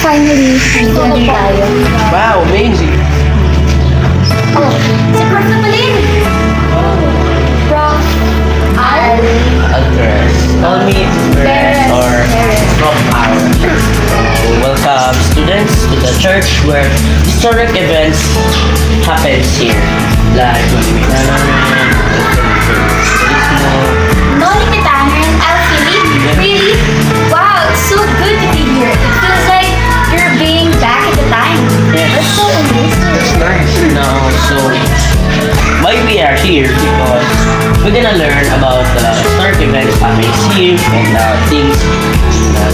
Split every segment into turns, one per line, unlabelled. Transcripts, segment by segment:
Finally, nandito na tayo.
Wow, amazing.
Oh, si Prof. Napalin! Prof.
Andres. Call me Andres or Prof. Aaron. Welcome students to the church where historic events happens here. Like
Noli Kitana and Alfili? Really? Wow, it's so good to be here. It feels like you're being back at the time.
Yes.
That's so amazing.
It's nice. Now, so why we are here because we're gonna learn about the historic events happening here and things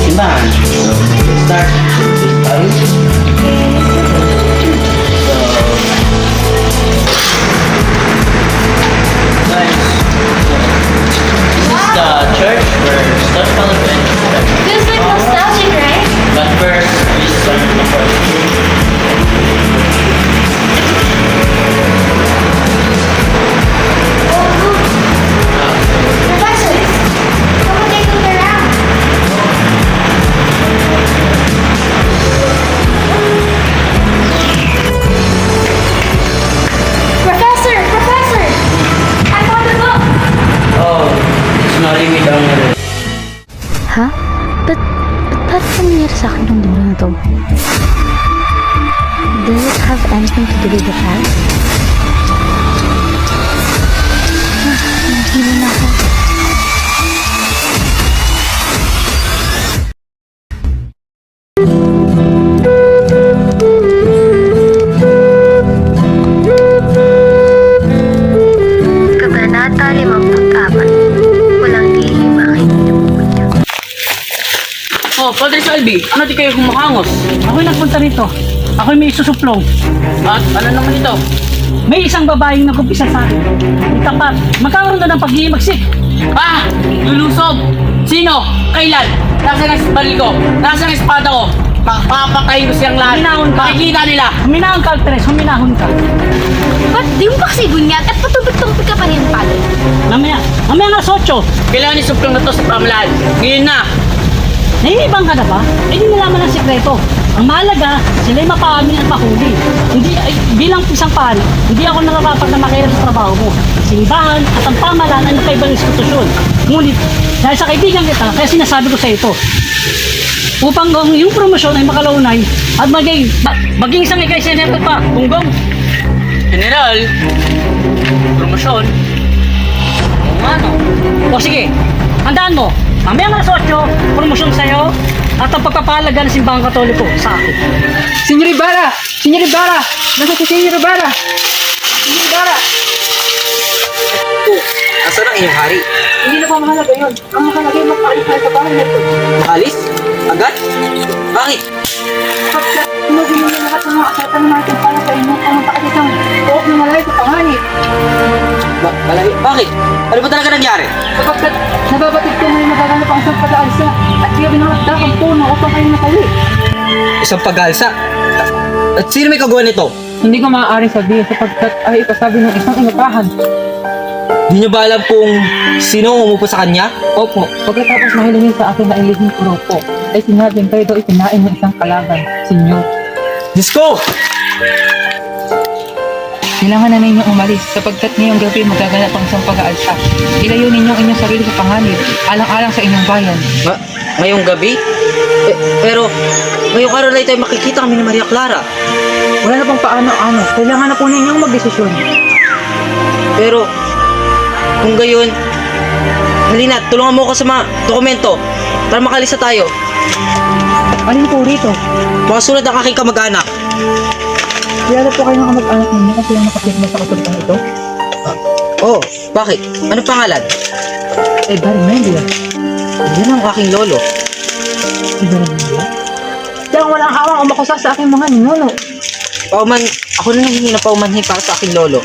simbahan. So let's start this time. So nice. This is the church where historical events happen.
Feels like nostalgic, right?
But first, we start the first.
Oh, look. Professors, come and take a look around. Professor! I found a book!
Oh, it's not even down there.
Ha? Ba't nangyari sa akin ng libro na to? Does it have anything to do with the past? Hindi na ako.
Kabanata 54. Walang lihim ang inyong punya.
Oh, Padre Salvi, ano di kayo humakangos? Ako'y nagpunta rito. Ako'y may isusuplong. At ano naman ito? May isang babaeng nagkumpisa sa akin. Ang tapat, magkakaroon na ng pag-iimagsik. Ah! Lulusob! Sino? Kailan? Nasaan ang baril ko? Nasaan ang espada ko? Papatayin ko siyang lahat. Huminahon ka. Makikita nila. Huminahon ka, Altres. Huminahon ka.
Ba't di mo pa kasi bunyag at patubig-tubig ka pa rin, Padre?
Mamaya nga, Socho. Kailangan isuplong na to sa pamalaan. Ngayon na. Nahihibang ka na ba? Eh, di nalaman ang sikreto. Ang mahalaga, sila'y mapaamin at mahuli. Hindi, bilang isang pari, hindi ako nararapat na makailan sa trabaho mo. Simbahan at ang pamahalaan ay magkaibang institusyon. Ngunit, dahil sa kaibigan kita, kaya sinasabi ko sa ito, upang ang iyong promosyon ay makalaunay at maging isang ikay senator pa, Bunggong. General, promosyon? O ano? O sige, handaan mo. Mamaya nga sosyo, promosyon sa'yo at ang pagpapahalaga ng simbahang katoliko sa akin.
Senyor Ibarra! Senyor Ibarra! Nasa si Senyor Ibarra! Senyor Ibarra!
Oh, asan ang iyong hari?
Hindi na pa mahalaga yun. Ang mahalaga yung magpaalis tayo sa bahay nito.
Alis? Agad? Bakit?
Kapag tinugin mo na lahat ng mga asatan ng mga timpala sa inyo kung magpakatisang buhok na malay sa panganib.
Malayo? Bakit? Ano ba talaga nangyari?
Kapagkat nababatid ko na yung magaganap ang isang pag-aalsa at siya binangagda ang puno upang kayo nakali.
Isang pag-alsa? At sino may kagawa nito?
Hindi ko maaaring sabihin sapagkat ay ipasabi ng isang ingapahan.
Di niyo ba alam kung sino ang umupo sa kanya?
Opo, pagkatapos mahilingin sa akin na ilihing grupo, ay sinabing kayo daw itinain ng isang kalaban, Senyor.
Diyos ko!
Kailangan na ninyong umalis sapagkat ngayong gabi magaganap ang isang pag-aalsa. Ilayo ninyo ang inyong sarili sa panganib, alang-alang sa inyong bayan.
Ngayong gabi? Pero, ngayong araw na ito ay makikita kami ni Maria Clara.
Wala na pang paano-ano, kailangan na po ninyong magdesisyon.
Pero, kung gayon, halina, tulungan mo ako sa mga dokumento para makalisa tayo.
Alin po rito?
Makasunod ang aking kamag-anak.
Kilala po kayo ng kamag-anak ninyo kasi yung nakapirma sa katulitan ito?
Oh, bakit? Ano pangalan?
Barmelia.
Yan ang aking lolo.
Barmelia? Siyang walang hawang umakusa sa aking mga ninuno.
Ako na nanghingi ng paumanhin para sa aking lolo.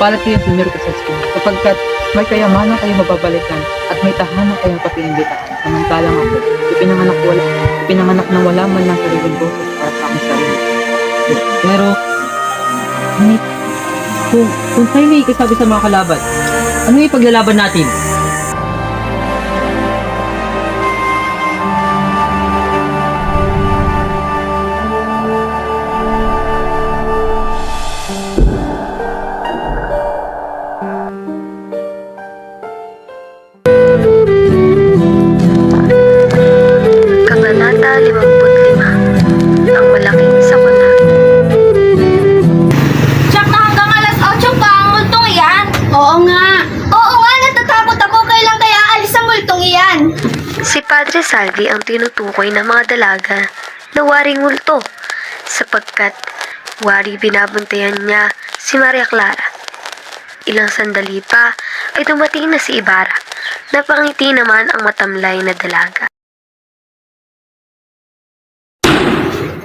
Palat kayo, Senyor Crisesco, sapagkat may kayamanan kayo mababalikan at may tahanan kayong papilimbitan. Samantalang ako, ipinanganak na wala man lang sariling boses para sa aking sarili. Pero, kung tayo may ikasabi sa mga kalaban,
Ano yung paglalaban natin?
Salvi ang tinutukoy ng mga dalaga na waring multo sapagkat wari binabantayan niya si Maria Clara. Ilang sandali pa ay dumating na si Ibarra. Napangiti naman ang matamlay na dalaga.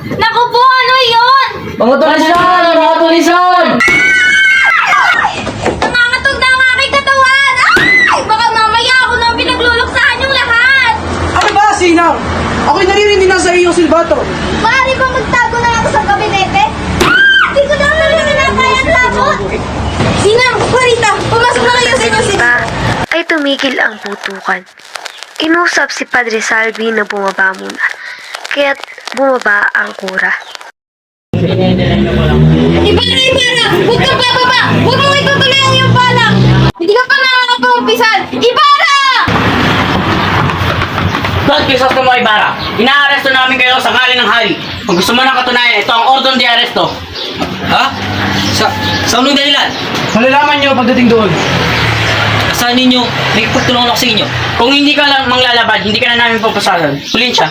Naku po, ano yun?
Mga tulisan! Mga tulisan!
Nangangatog na ang aking katawan! Ay! Baka mamaya ako nang pinagluluksahan yung lahat!
Ako ba, Sinang? Ako'y naririnig na sa iyong silbato.
Maaari ba magtago na ako sa kabinete? Hindi ko na narinig na kaya labot! Sinang, Clarita, pumasok na kayo sa inyong
Pa ay tumigil ang putukan. Inusap si Padre Salvi na bumaba muna, kaya't bumaba ang kura.
Ibarra! Huwag kang bababa! Huwag mong itutuloy ang iyong balak! Hindi ka pa nakakapumpisan! Ibarra!
Lord Jesus mo, Ibarra, inaaresto namin kayo sa ngalan ng hari. Kung gusto mo ng katunayan, ito ang ordon de aresto.
Ha? Sa anong dahilan?
Malalaman niyo pagdating doon.
Saan ninyo? May pagtulungan ako sa inyo.
Kung hindi ka lang manglalabad, hindi ka na namin papasalan. Hulin siya.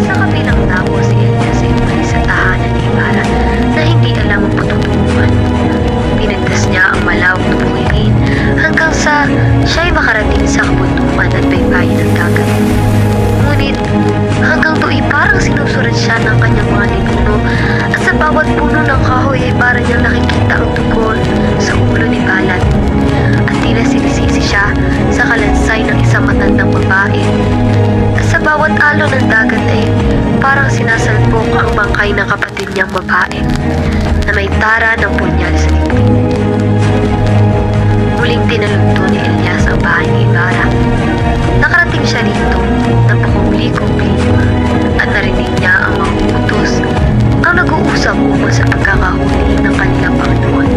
Sa kabilang dako si Elias ay umalis sa tahanan ni Ibarra na hindi alam ang patutunguhan. Pinagdas niya ang malawak na bukirin hanggang sa siya'y makarating sa kabundukan at baybayin ng dagat. Ngunit hanggang doon parang sinusurat siya ng kanyang mga ninuno at sa bawat puno ng kahoy ay parang niyang nakikita ang tugon sa ulo ni Balat. At tila sinisisi siya sa kalansay ng isang matandang babae. At sa bawat alon ng dagat ay parang sinasalpok ang bangkay ng kapatid niyang babae na may tara ng punyal sa dibdib. Muling tinalunto ni Elias ang bahay ni Ibarra. Nakarating siya rito na pakubli-kubli at narinig niya ang mga utos ang nag-uusap ukol sa pagkakahuli ng kanilang Panginoon.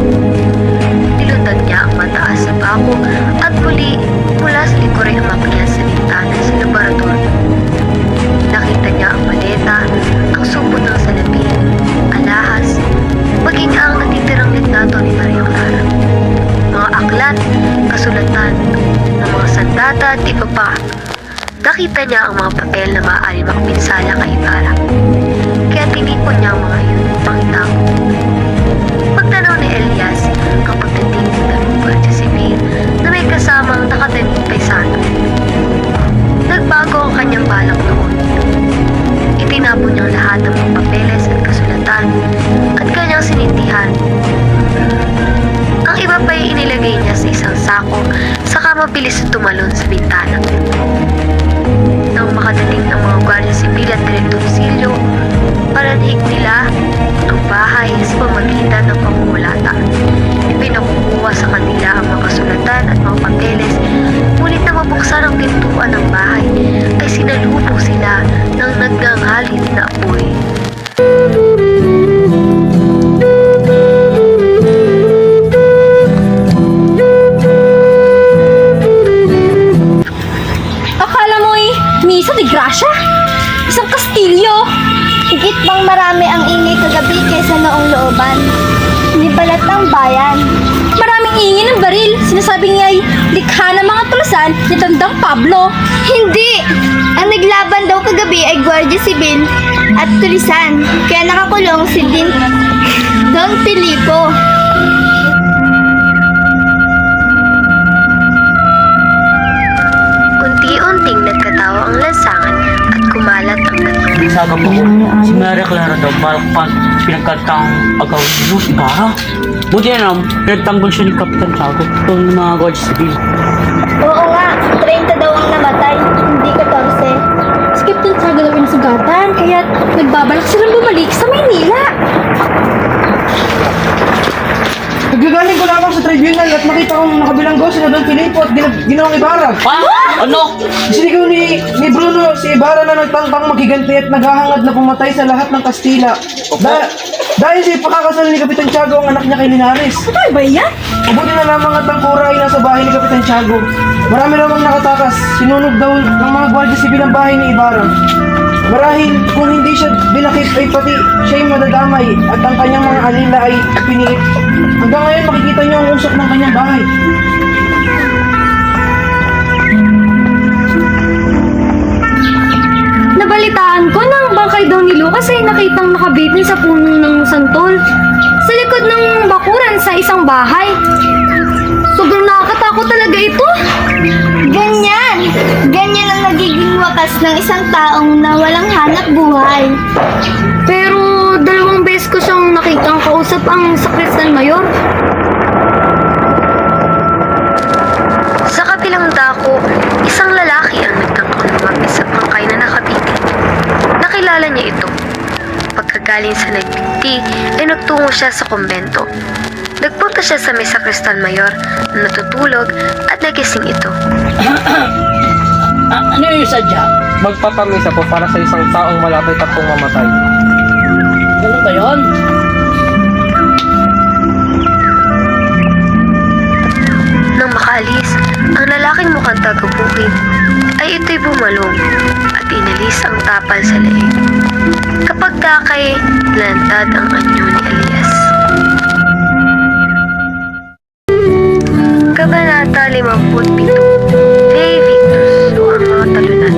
Nilundag niya ang mataas sa bako at mula sa likod ay umakyat sa bintana sa laboratorio. Nakita niya ang maleta, ang supot ng salamin, alahas, maging ang natitirang litrato ni Maria Clara. Mga aklat, kasulatan, ng mga sandata at iba pa. Nakita niya ang mga papel na maaari makapinsala kay Ibarra. Kaya tinipon niya ang mga iyon upang itago. Pagtanaw ni Elias ang pagdating ng dalawang Guardia Civil na may kasamang nakadaming paisano. Nagbago ang kanyang balak noon. Itinapon niyang lahat ng mga papeles at kasulatan at kanyang sinintihan. Ang iba pa ay inilagay niya sa isang sako saka mabilis na tumalon sa bintana. Nang makadating ng mga Guardia Civil at Direktorsilyo, paranhig nila ang bahay sa pamagitan ng pangungulata. Ipinakukuha sa kanila ang mga kasulatan at mga papeles, ngunit na mabuksan ang pintuan ng bahay ay sinalubong sila ng nagngangalit na apoy.
Akala mo'y misa de Gracia? Isang kastilyo!
Higit bang marami ang ingay kagabi kaysa noong looban? Nibalat ng bayan.
Maraming ingin ng baril. Sinasabi niya'y likha ng mga tulasan ni Tandang Pablo.
Hindi! Ang naglaban daw kagabi ay Guardia Civil at tulisan, kaya nakakulong si Don Filipo.
Unti-unting nagkatawa ang lansangan at kumalat ang dating.
Saga po, si Maria Clara daw malakpan pinagkatang agaw ni Luz Ibarra. Buti na lang, pinagtanggol siya ni Kapitan Tiago tulong ng mga Guardia Civil.
Oo nga, 30 daw ang namatay, hindi 14.
Si Captain Tiago daw yung sugatan, kaya nagbabalak silang bumalik sa Maynila.
Nagagaling ko lamang sa tribunal at nakita kong nakabilanggo sila Don Filipo at ginawang Ibarra.
Ha? Ano?
Sinigaw ni Bruno si Ibarra na nagtangkang maghiganti at naghahangad na pumatay sa lahat ng Kastila. Dahil sa ipakakasal ni Kapitan Tiago ang anak niya kay Linares.
Ano ba yan?
Mabuti na lamang at ang kura ay nasa bahay ni Kapitan Tiago. Marami namang nakatakas. Sinunog daw ng mga Guardia Civil ang bahay ni Ibarra. Marahil kung hindi siya binakit ay pati siya ay madadamay at ang kanyang mga alila ay piniit. Hanggang ngayon makikita niyo ang usok ng kanyang bahay.
Nabalitaan ko na ang bangkay daw ni Lucas ay nakitang nakabitin sa puno ng santol sa likod ng bakuran sa isang bahay. Sobrang nakakatakot talaga ito.
Ganyan! Ganyan ang nagiging wakas ng isang taong na walang hanap buhay.
Pero 2 beses ko siyang nakitang kausap ang sakristan mayor.
Sa kabilang dako, isang lalaki ang nagtangkang lumapit sa bangkay na nakabitin. Nakilala niya ito. Pagkagaling sa nagbiti, ay nagtungo siya sa kumbento. Nagpunta siya sa may sakristan mayor na natutulog at nagising ito.
Ano yung sadya?
Magpapamisa po para sa isang taong malapit at pong mamatay.
Ano ba yun?
Nang makaalis, ang lalaking mukhang taga-bukid ay ito'y bumalong at inalis ang tapal sa leeg. Kapag dakay, lantad ang anyo ni Elias. Kabanata 57, Fay Victus o ang mga talunan.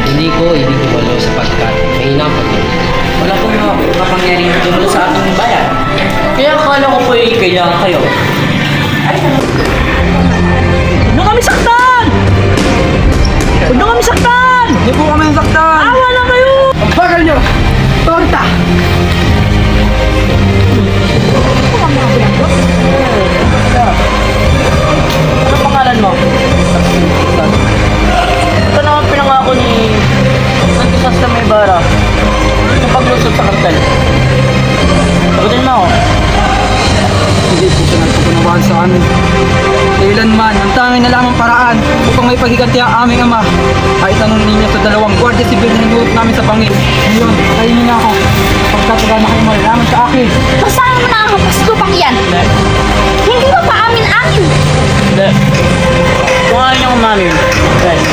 Hindi ko walo sapagkat may napagod.
Wala pong makapangyarihan dulo sa ating bayan. Kaya akala ko po kailangan kayo.
Huwag na kami saktan! Huwag na kami saktan!
Hindi po kami nasaktan!
Awa na kayo!
Ang bagal niyo! Torta!
Ano pangalan mo? Ito naman pinangako ni Santos Asta Maybara sa paglusot sa kartel. Sagutin mo ako.
Hindi po siya nagpupunawaan sa amin. Kailanman, ang tanging na lamang paraan upang may paghiganti ang aming ama ay tanong ninyo sa 2 gwardiya sibil na hinuot namin sa bangin. Ngayon, patayin niyo na ako. Pagkatagal na kayo malalaman sa akin.
Basahin mo na ang paslupang yan! Hindi mo pa amin-amin!
Hindi. Kung ayaw niyang umamin, guys,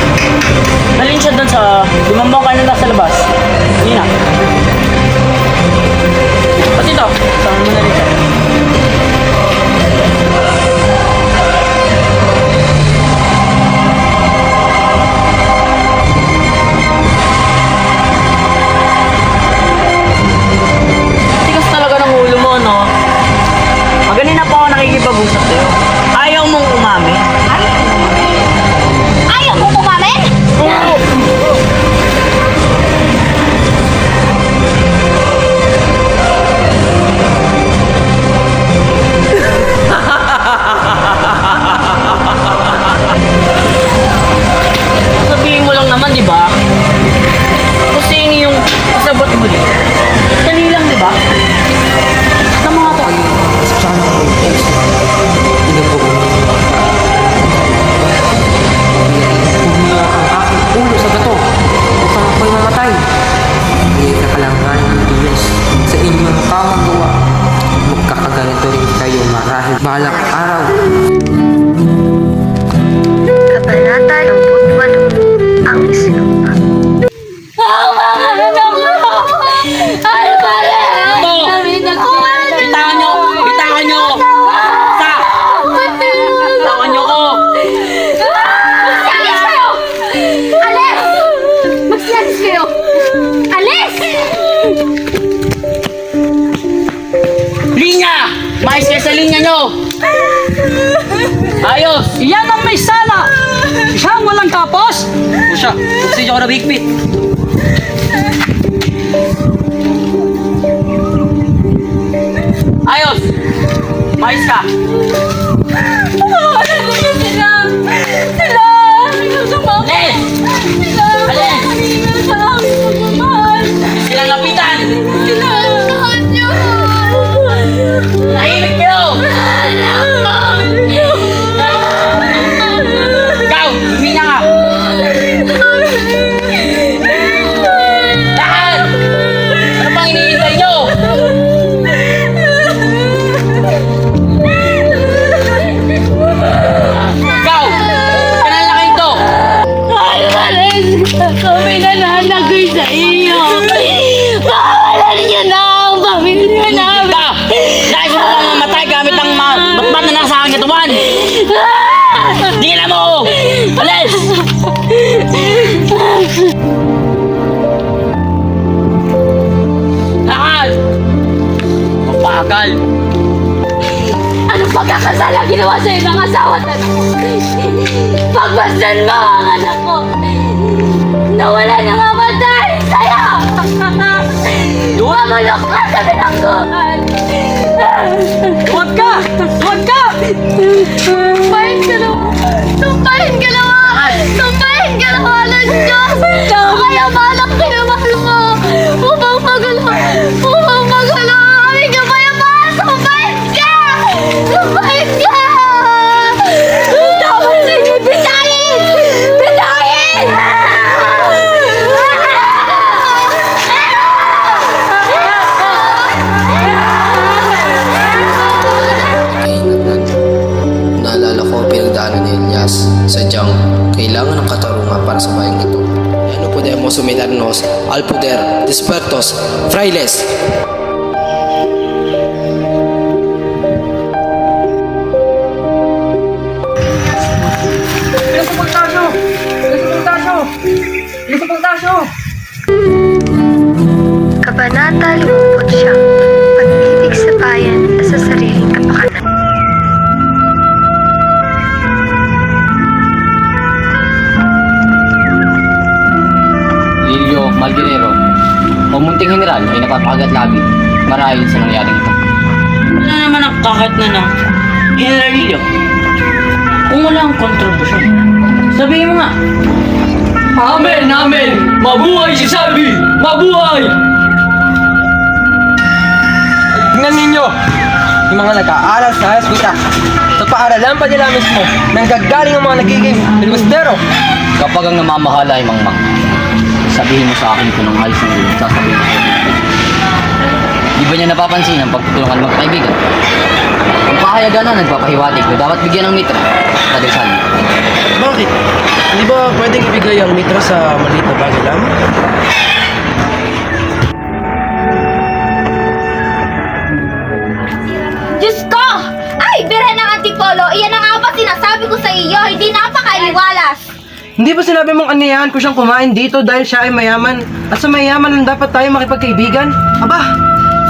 dalhin siya doon sa lumambang kayo na nasa labas. Hindi na. Pati ito, sama mo na rin siya. Tigas talaga ng ulo mo, no? Magaling na po ako nakikipag-usap sa'yo. Ayaw mong umamin?
Ayaw mo kumamin?
Oo! Sabihin mo lang naman, di ba? Kung sino yung kasabot mo din. Dali lang, di ba? Sa mga to.
Umiyak ang aking ulo sa bato upang ako'y mamatay. Hindi kakalangan ng Diyos sa inyong tamang gawa. Magkakaganito rin kayo marahil balak araw.
Kabanata 58, ang isinumpa.
Bitawan nyo! Bitawan nyo! Sa! Bitawan nyo ko!
Magsialis kayo! Alis! Magsialis kayo! Alis!
Linya! Mais kayo sa linya nyo! Ayos! Iyan ang may sala! Siya ang walang tapos!
O siya, kasi ako nabigpit.
Ayos! Mais ka! Silang lapitan! Tahimik kayo! Ikaw! Huminga ka! Lahat!
ginawa sa'yo ng asawa at anak ko. Pagmasdan mo ang anak ko. Nawala na nga ba dahil sa'yo? Mamulok ka sa binangguhan.
Huwag ka! Huwag ka!
Tumpahin ka naman! Tumpahin ka naman! Tumpahin ka naman ng Diyos! Kaya balak kinamahal mo! Upang magulo! Upang magulo! Aming kapayapaan! Tumpahin ka! Tumpahin ka! Dapat sa'yo! Bitayin! Bitayin!
Kainatan. Naalala ko ang pinagdaanan ni Elias. Sadyang kailangan ng katarungan para sa bayang ito. Ano podemos sumidarnos al poder, despertos, frailes.
Ilang sa pagtasyo! Ilang sa pagtasyo! Ilang sa pagtasyo!
Kabanata 50. Pag-ibig sa bayan sa sariling kapakanan.
Lilio Malguinero, o munting general ay napapagat labi marahil sa nangyaring ito. Wala naman ang kahat na ng General Lilio. Kung wala ang kontribusyon, sabihin mo nga. Amen! Amen! Mabuhay si Salvi! Mabuhay!
Tingnan ninyo! Yung mga nag-aaral sa eskwita. Sa paaralan pa nila mismo, nanggagaling ang mga nagiging filibustero.
Kapag ang namamahala ay mangmang, sabihin mo sa akin kung ng ayos ng ulo, sasabihin ko. Di ba niya napapansin ang pagtutulungan magkaibigan? Kung kahayagan na nagpapahiwatig, na dapat bigyan ng mitra. Kadalsan.
Bakit? Hindi ba pwedeng ibigay ang mitra sa maliit na bagay lamang?
Diyos ko! Ay, birhen ng Antipolo! Iyan ang nga ba sinasabi ko sa iyo? Hindi napakaaliwalas!
Hindi ba sinabi mong aniyahan ko siyang kumain dito dahil siya ay mayaman? At sa mayaman lang dapat tayo makipagkaibigan? Aba!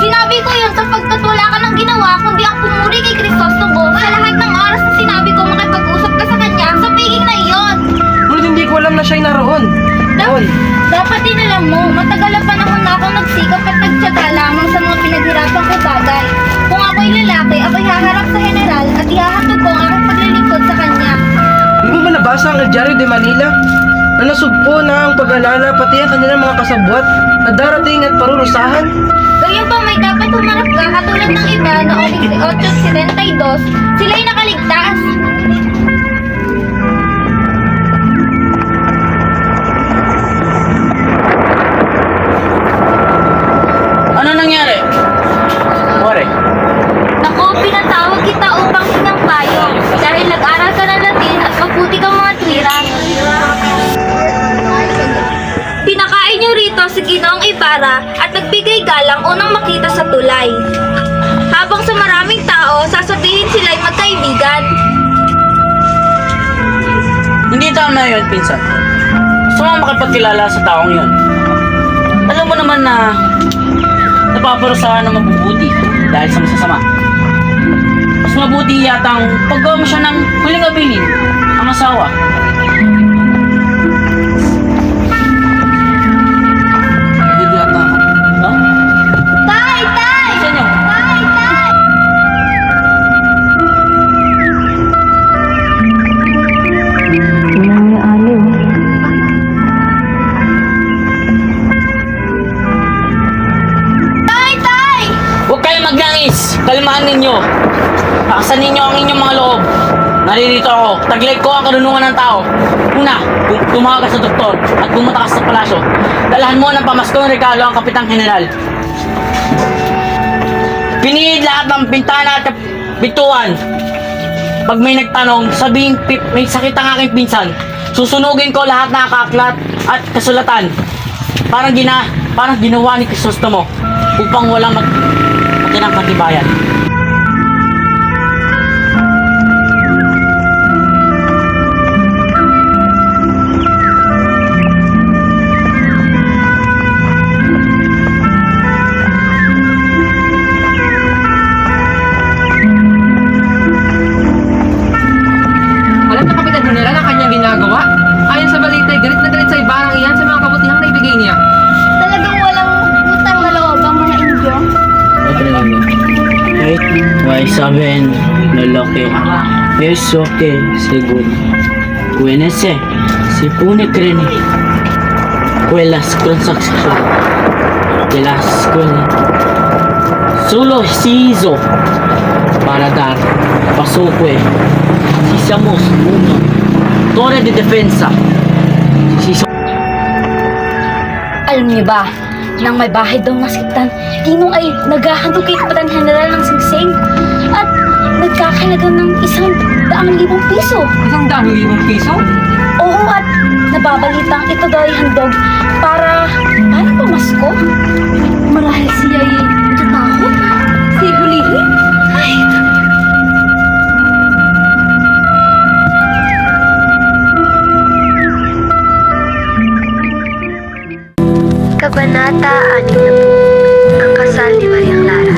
Sinabi ko yun sapagkat wala ka nang ginawa kundi ang pumuri kay Crisostomo. Sa lahat ng oras na sinabi ko makipag-usap ka sa kanya, sa piging na iyon!
Ngunit hindi ko alam na siya'y naroon. Doon.
Dapat din alam mo, matagal na panahon na akong nagsikap at nagtyaga lamang sa mga pinaghirapan ko bagay. Kung ako'y lalaki, ako'y haharap sa general at ihahatid ko ang aking paglilingkod sa kanya.
Hindi mo ba nabasa ang El Diario de Manila? Na nasugpo na ang pag-alala pati ang kanilang mga kasabwat na darating at parurusahan?
Ganyan pa may dapat humarap ka katulad ng iba noong 1872, sila'y nakaligtas.
Ano nangyari? Wari.
Naku, pinatawag kita upang hingang payo dahil nag-aral ka ng Latin at mabuti kang mga twiran. Pinakain niyo rito si Ginoong Ibarra at nagbigay galang unang makita sa tulay. Habang sa maraming tao, sasabihin sila'y magkaibigan.
Hindi tama yun, pinsan. Gusto mo makipagkilala sa taong yun. Alam mo naman na napaparusahan ng mabubuti dahil sa masasama. Mas mabuti yatang paggawa mo siya ng huling abilin, ang asawa. Hindi yata ako. Ha?
Tay! Tay!
Isa niyo?
Tay! Tay! Tay! Tay!
Huwag kayong magnangis! Kalmahan ninyo! Paksan ninyo ang inyong mga loob. Naririto ako. Taglay ko ang karunungan ng tao. Una, tumawag ka sa doktor at pumunta ka sa palasyo. Dalahan mo ng pamaskong regalo ang Kapitang General. Pinihid lahat ng bintana at pintuan. Pag may nagtanong, sabihin may sakit ang aking pinsan. Susunugin ko lahat ng akaklat at kasulatan. Parang ginawa ni Crisostomo upang walang matinang katibayan. Es okay, seguro. Cuénese, si pone creen escuelas construcción de la escuela solo se hizo para dar paso que si somos uno torre de defensa si
Alam niyo ba, nang may bahay daw nasaktan, Tinong ay naghahandog kay Kapitan General ng singsing at nagkakalaga ng 100,000 piso.
100,000 piso?
Oo, at nababalitang ito daw ay handog para pamasko. Marahil siya ay natatakot. Si hulihin. Ay,
Kabanata 60. Ang kasal ni Maria Clara.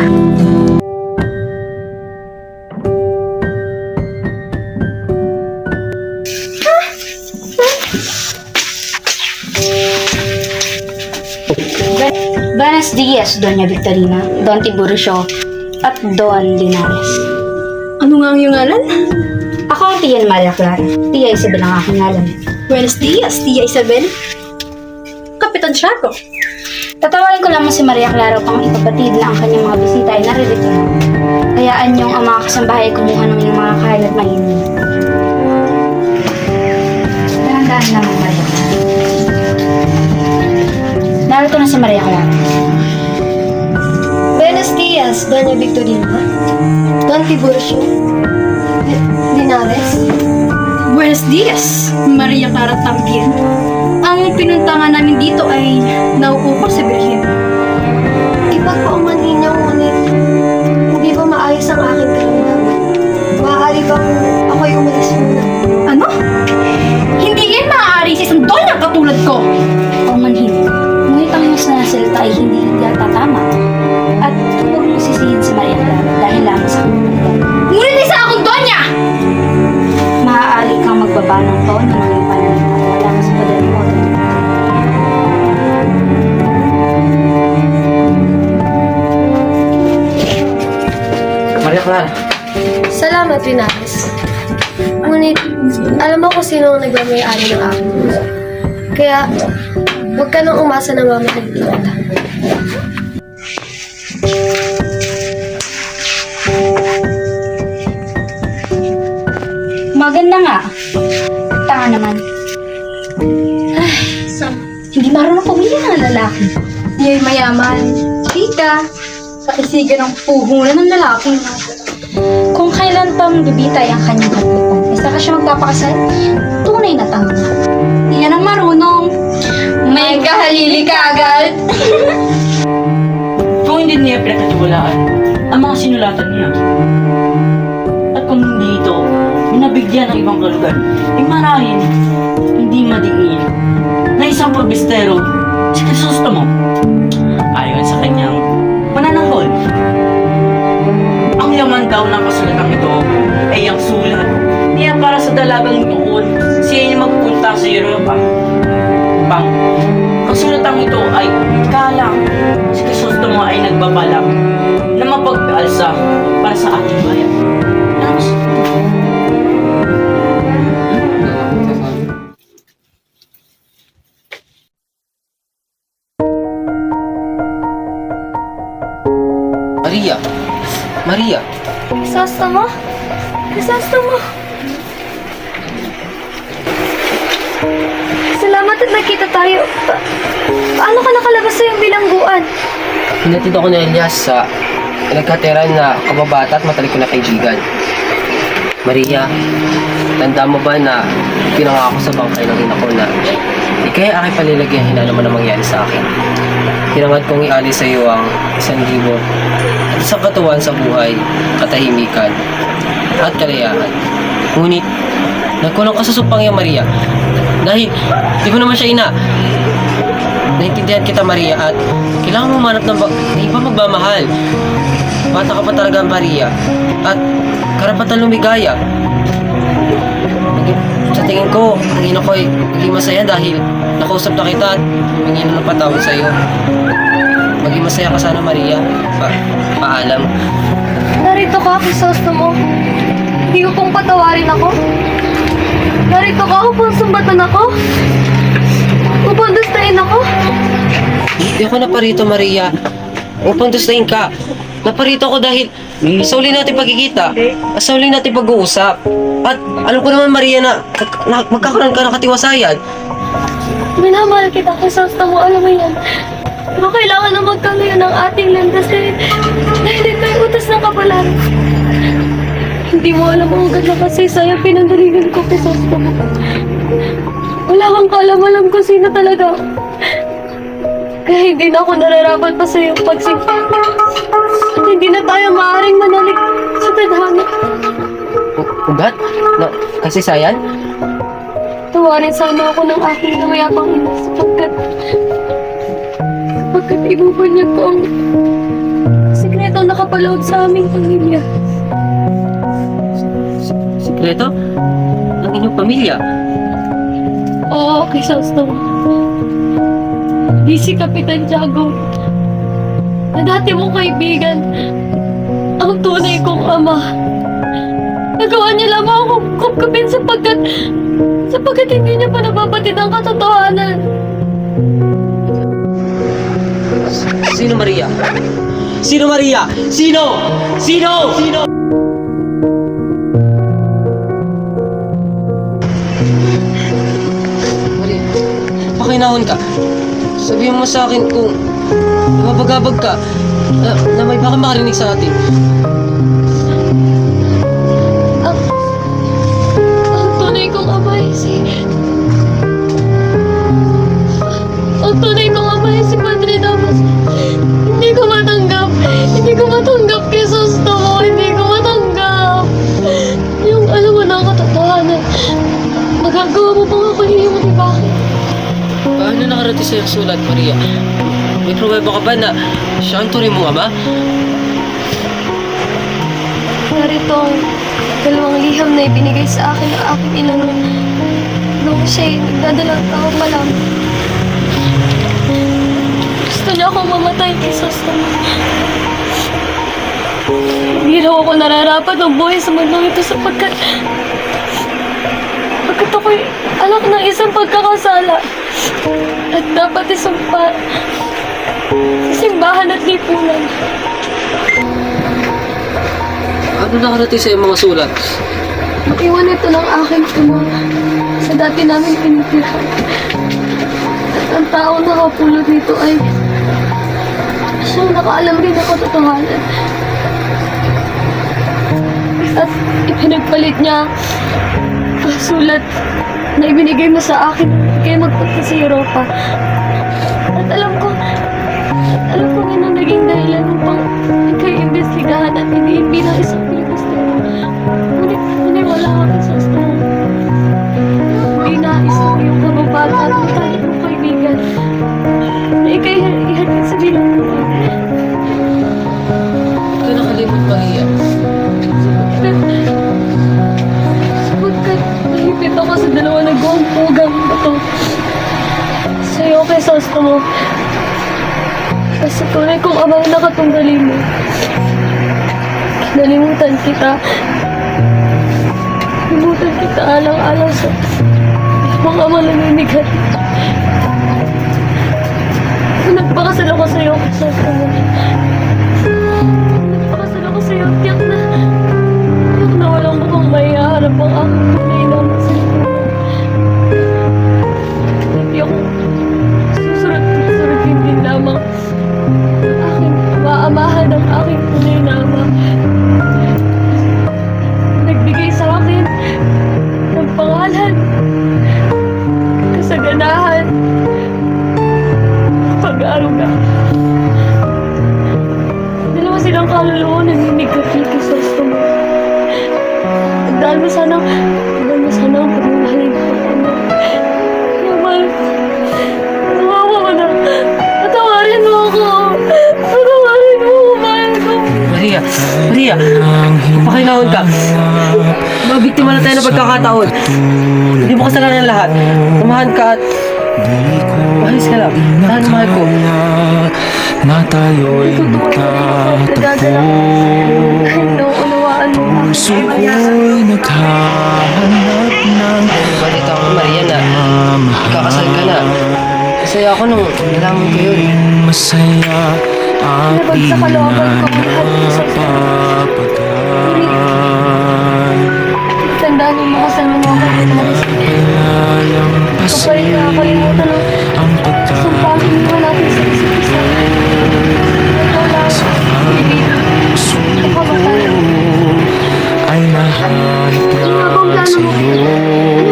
Buenos dias, Doña Victorina, Don Tiburcio, at Don Linares.
Ano nga ang iyong ngalan?
Ako ang Tia Maria Clara. Tia Isabel ang aking ngalan.
Buenos dias, Tia Isabel. Kapitan Tiago.
Tatawarin ko lamang si Maria Clara upang ipapatid na ang kanyang mga bisita ay naririto na. Hayaan niyong ang mga kasambahay ay kumuha ng inyong mga kain at mainit. Dahan-dahan lamang, Maria Clara. Narito na si Maria Clara.
Buenos dias, Doña Victorina. Don Tiburcio. Linares. Buenos dias, Maria Clara también. Ang pinuntangan namin dito ay nauukol sa Birhen. Ipagpauman ninyo, ngunit hindi ba maayos ang aking karamdaman? Maaari bang ako'y umalis muna? Ano? Hindi yan maaari sa isang donya katulad ko!
O manhin, ngunit ang iyong sinasalita ay hindi yata tama. At huwag mo sisihin si Maria Clara dahil lamang sa kanyang.
Ngunit isa akong donya!
Maaari kang magbaba ng tono ng iyong pananamit at wala ka sa poder mo.
Maria Clara,
Salamat, Linares. Ngunit, alam mo kung sino ang nagmamayari ng aking puso. Kaya, huwag ka nang umasa na mamahal kita.
Maganda nga. Tanga naman. Ay, hindi marunong pumili ng lalaki.
Diya'y mayaman, chika, pakisigan ng puhunan ng lalaki.
Kung kailan pang bibitay ang kanyang kapitan, basta ka siya magpapakasal, tunay na tanga.
Iyan ang marunong. May kahalili ka agad.
kung hindi niya pinagkatiwalaan ang mga sinulatan niya. At kung hindi ito binabigyan ng ibang kalugar, ay marahil hindi madiin na isang pagbistero si Crisostomo ayon sa kanyang pananangkol. Ang laman daw ng kasulatang ito ay ang sulat niya para sa dalagang noon siya ay magpunta sa Europa. Ang sulatang ito ay kalang si Crisostomo ay nagbabalak na mapag-alsa para sa ating bayan. Ano mas?
Maria! Maria!
Crisostomo? Crisostomo? Salamat at nakita tayo. Paano ka nakalabas sa iyong bilangguan?
Hinatid ako ni Elias sa nagkatiran na kababata at matalik ko na kaibigan. Maria, tanda mo ba na pinangako sa bangkay ng ina ko na ikay aking palilagyan naman ang mangyari sa akin. Pinangad kong ialis sa iyo ang 1,000 at isang katuwan sa buhay, katahimikan at kalayahan. Ngunit, nagkulong ka sa supang iyo, Maria. Dahil, di ko naman siya ina. Naintindihan kita, Maria, at kailangan mo manap ng na iba magmamahal. Bata ka pa talaga, Maria, at karapatan lumigaya. Sa tingin ko, ang ina ko ay maging masaya dahil nakausap na kita at humingi na ng patawad sa iyo. Maging masaya ka sana, Maria. Paalam.
Narito ka, Crisostomo. Hindi mo pong patawarin ako? Narito ka upang sumbatan ako? Upang dustain ako?
Hindi ako naparito, Maria. Upang dustahin ka. Naparito ako dahil sa uli natin pagkikita, sa uli natin pag-uusap. At alam ko naman, Maria, na magkakaroon ka ng katiwasayan.
Minamahal kita, Crisostomo, alam mo yan. Pero kailangan na magkalayo ng ating landas dahil ito ay utos ng kapalaran. Hindi mo alam ang ganda kasi sa'yo pinandalingan ko, Crisostomo. Wala kang kaalam-alam kung sino talaga ako. Kaya hindi na ako nararapat pa sa'yo pagsimpa. At hindi na tayo maaaring manalik sa tadhana.
Ugat? Na kasaysayan?
Tawarin sana ako ng aking namayapang ina sapagkat ibubunyag ko ang sikretong nakapaloob sa aming pamilya.
Sikreto? Ang inyong pamilya?
Oo, Crisostomo. Di si Kapitan Tiago na dati mong kaibigan ang tunay kong ama. Nagawa niya lamang akong kupkupin sapagkat hindi niya pa nababatid ang katotohanan.
Sino, Maria? Sino, Maria? Sino? Sino? Sino? Maria, pakinahon ka. Sabihin mo sa akin kung mabagabag ka na may baka makarinig sa atin.
Ang tunay kong ama ay Ang tunay kong ama ay si Padre Damas. Hindi ko matanggap. Hindi ko matanggap, Crisostomo. Hindi ko matanggap. Yung alam mo na ang katotohanan. Magagawa mo bang ako iyong di bakit?
Paano nakarating sa'yo ang sulat, Maria? May pruweba ka ba na siya ang tunay mong ama?
Narito ang dalawang liham na ibinigay sa akin ng aking ina nung siya'y nagdadalang tao pa lang. Gusto niya akong mamatay, Crisostomo. Hindi raw ako nararapat ng buhay sa mundong ito sapagkat ako'y anak ng isang pagkakasala at dapat isumpa sa simbahan at lipunan.
Ano nakarating sa'yo mga sulat?
Iwan ito ng aking ama sa dati namin tinitirahan. At ang taong nakapulot dito ay siyang nakaalam rin ng katotohanan. At ipinagpalit niya ang sulat na ibinigay mo sa akin kaya magpunta sa Europa. At alam ko yun ang naging dahilan upang ikay imbestigahan at hindi bilang isang Pilipistero. Ngunit wala kang Crisostomo. Hindi nais ng iyong kababataan at tayo ng kaibigan na ikay ihatid sa bilang.
Ito nakalimot, Maria.
Sapagkat nahipit ako sa dalawa nagawang pugang ito. Sa'yo, Crisostomo. Kasi tunay kong amang nakatunggali mo. Nalimutan kita. Nalimutan kita alang-alang sa mga amang namimigat. Nagpakasal ako sa'yo, Crisostomo. Nagpakasal ako sa'yo, tiyak na walang mukhang maiharap ang aking tunay na masalimutan. Hindi ako susurat din lamang aking maamahan ang aking tunay na ama. Nagbigay sa akin ng pangalan, kasaganahan, pag-aaruga. Dalawa silang kaluluwa naninigap ni Crisostomo. Dahil mo sanang pagmamahalin ko ano. Naman, nawawa ka na. Patawarin mo ako. Patawarin mo, mahal ko.
Maria! Maria! Pakinahon ka! Mabiktima na tayo ng pagkakataon. Hindi mo kasalanan lahat. Umahan ka at mahis ka lang. Tahan mahal ko.
Na tayo'y magkatagpo. Nauunawaan mahal mo ako.
Puso ko'y naghahanap ng
Balita ko, Maria, na kakasal ka na. Masaya ako nung nalaman ko yun.
masaya at di
Nabagsak
na
kalooban ko ang lahat ng
napapagaan.
Tandaan mo makasal mo ako. Kapag nakakalimutan ng
Ang
sumpahin mo natin sa isa't isa. Ikaw lang, ikaw matalo.
ay nahanap na sa'yo.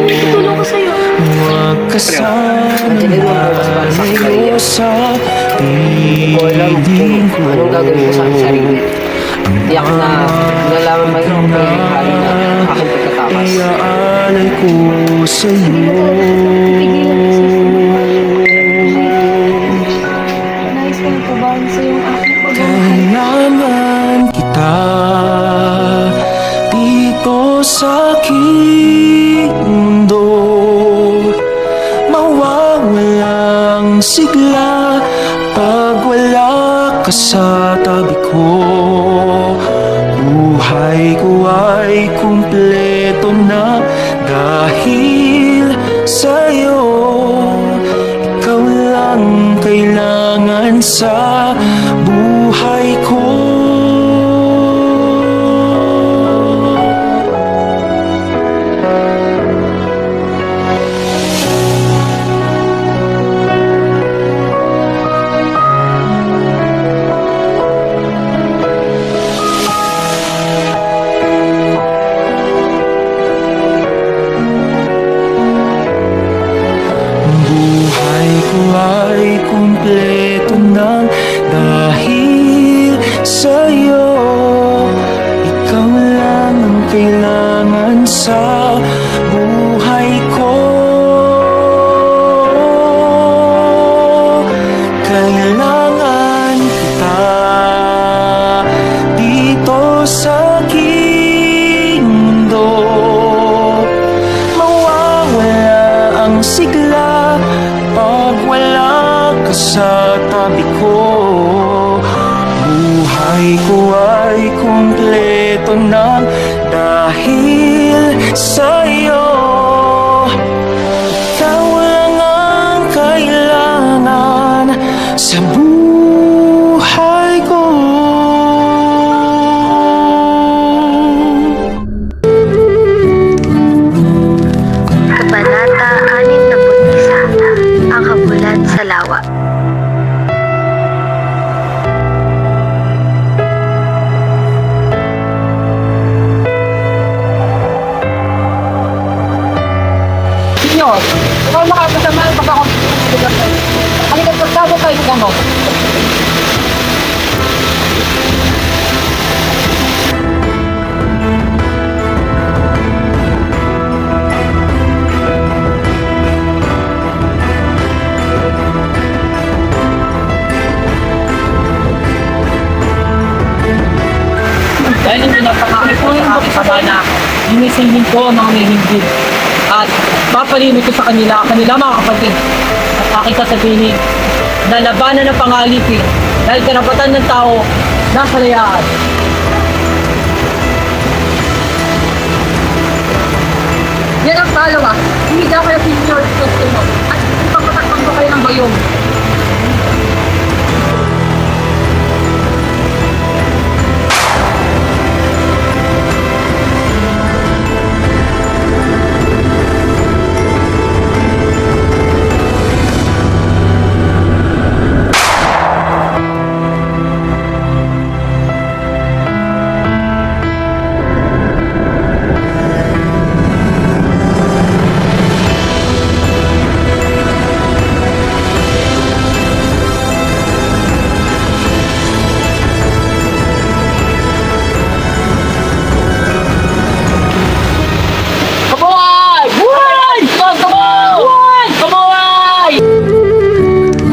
Tutulong ko sa'yo.
Huwag ka sanang
Andiyan mo bukas para sa akin, Maria.
malayo sa
Hindi ko alam
piling ko.
kung anong gagawin ko sa aking sarili. Tiyak na nalalaman pa rin ako pangyayari na aking pagkatakas.
Iaalay ko sa'yo.
Pigilan ko sa nais ko nagpabahan sa iyong aking pagmamahal.
Kailangan kita dito sa aking mundo. Mawawalang sigla pag wala ka sa tabi ko. Buhay ko ay kumpleto na dahil sa'yo. Ikaw lang kailangan sa buhay ko. Buhay ko ay kumpleto ng dahil sa'yo. Ikaw lang ang kailangan sa buhay ko. Kailangan kita dito sa aking mundo. Mawawala ang sigla pag wala ka sa tabi ko. Buhay ko ay kumpleto ng dahil sa'yo. Ikaw lang ang kailangan sa buhay ko.
Kabanata 61, ang kabulan sa lawa.
Senyor, ikaw makakasama ang pagkakot. Halika, pagkabo kayo ng gamot.
Dahil hindi napakakit ko sa aking sabana, hinisingin ko ang mga may hindi. At papalimutin ko sa kanila mga kapatid. At aking sasabihin, na labanan ng pangalipin dahil karapatan ng tao nasa layaan. Yan ang palawa, hindi daw kayo senior customer at ipagpatakpan ko kayo ng bayong.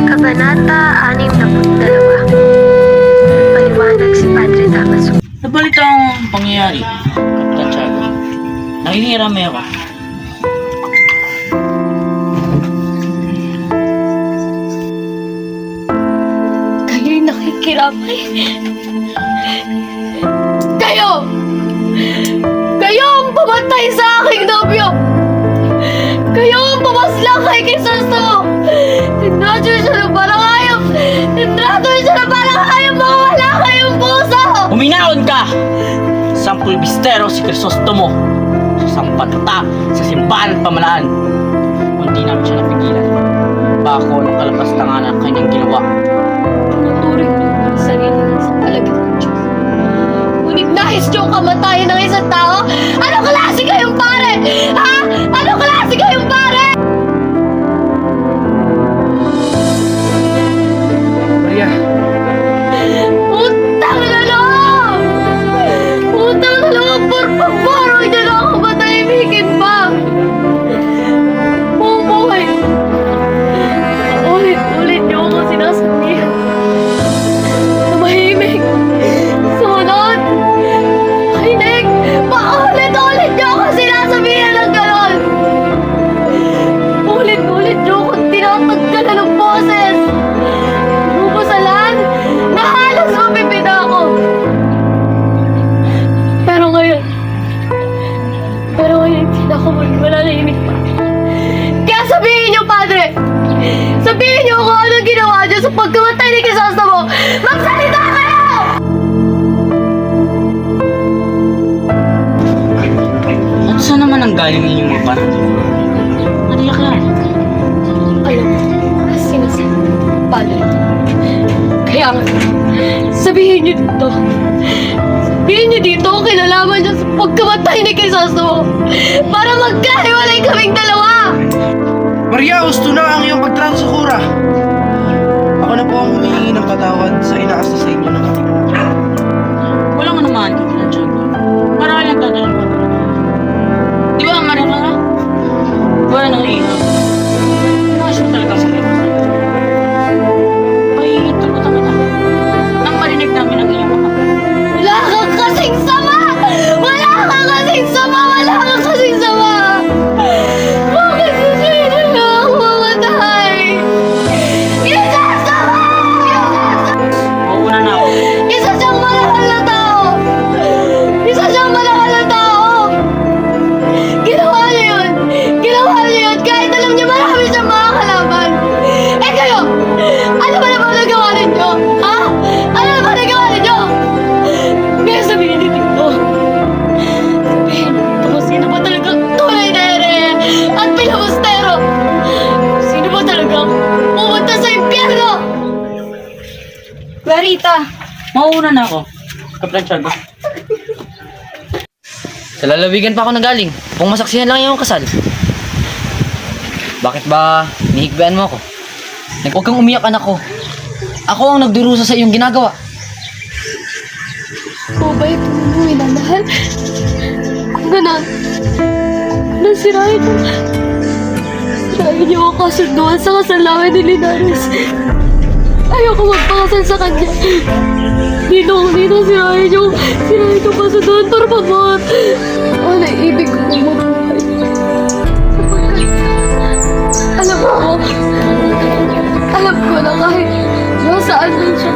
Kabanata 62, paliwanag si Padre Damaso.
Nabalita ang pangyayari, Kapitan Tiago. Nakikiramay ako.
Kayo'y nakikiramay. Kayo!
pumatay sa aking nobyo. Kayo ang pumaslang kay Crisostomo. Tinradyo siya na parang hayop. Tinradyo siya na parang hayop, mga wala kayong puso.
Huminaon ka! Isang pulbistero si Crisostomo. Isang patata sa simbahan at pamalaan. Kung di namin siya napigilan, bako ng kalapastangan ang kanyang ginawa.
Tuturing niyo ang sarili ng isang alagad ng Diyos. Ngunit nais niyo ang kamatayan ng isang tao? Ano klase kayong pare? Ha? Ano klase kayong pare?
Maria,
Utang na loob! Utang na loob! Por favor, huwag niyo na ako matahimikin pa! Bumuhay! Ulit-ulit niyo ako sinasabihan. Tumahimik! Sunod! Kinig! Paulit-ulit niyo ako sinasabihan ng ganon! Ulit-ulit niyo ako tinataggalan ng boses! Umusalan na halos mapipid ako! Pero ngayon, hindi na ako mananahimik pa. Kaya sabihin niyo, Padre! Sabihin niyo kung ano ginawa niyo sa pagkamatay ni Crisostomo! Magsalita kayo!
At saan naman ang galing ninyong mga parang? Nariyak yan.
Alam mo, sinasabi, Padre. Kaya nga, sabihin niyo dito. Sabihin niyo dito ang kinalaman niyo sa pagkamatay ni Crisostomo para magkahiwalay kaming dalawa!
Maria, gusto na ang iyong pagtrato sa kura. Ako na po ang humihingi ng patawad sa inaasta sa inyo ng ating mga.
Wala nga naman, Santiago. Marahil ang tatalo ka. Di ba, Marila? Wala nang iiyak. Nakasya talaga sa iyo. Ay, tulutan kita. Nang marinig namin ang iyong mga.
Wala kang kasing sama! Wala kang kasing sama! Wala kang kasing sama! Bakit sino na ako mamatay? Crisostomo!
Mauna na ako.
Isa siyang malakal na tao! Isa siyang malakal na tao! Ginawa niyo yun! Ginawa niyo yun! Kahit alam niyo marami siyang mga kalaban! Eh kayo! Ano ba naman nagawa ninyo? Ha? Ano ba nagawa ninyo? Kaya sabihin niyo dito. Sabihin niyo dito kung sino ba talagang tunay na ere at pilabustero! Sino ba talagang pumunta sa impyerno?
Clarita,
Mauna na ako. Santiago.
Sa lalawigan pa ako nagaling. Kung masaksihan lang yung kasal. Bakit ba nihigbayan mo ako? Huwag kang umiyak, anak ko. Ako ang nagdurusa sa iyong ginagawa.
O ba ito mo minamahal? Kung ganon, sirahin niyo ang kasunduan sa kasal namin ni Linares. Ayoko magpakasal sa kanya. Dito, sirahin niyo ang kasunduan, por favor. Wala ibig ko mabuhay. Alam ko na kahit nasaan man siya,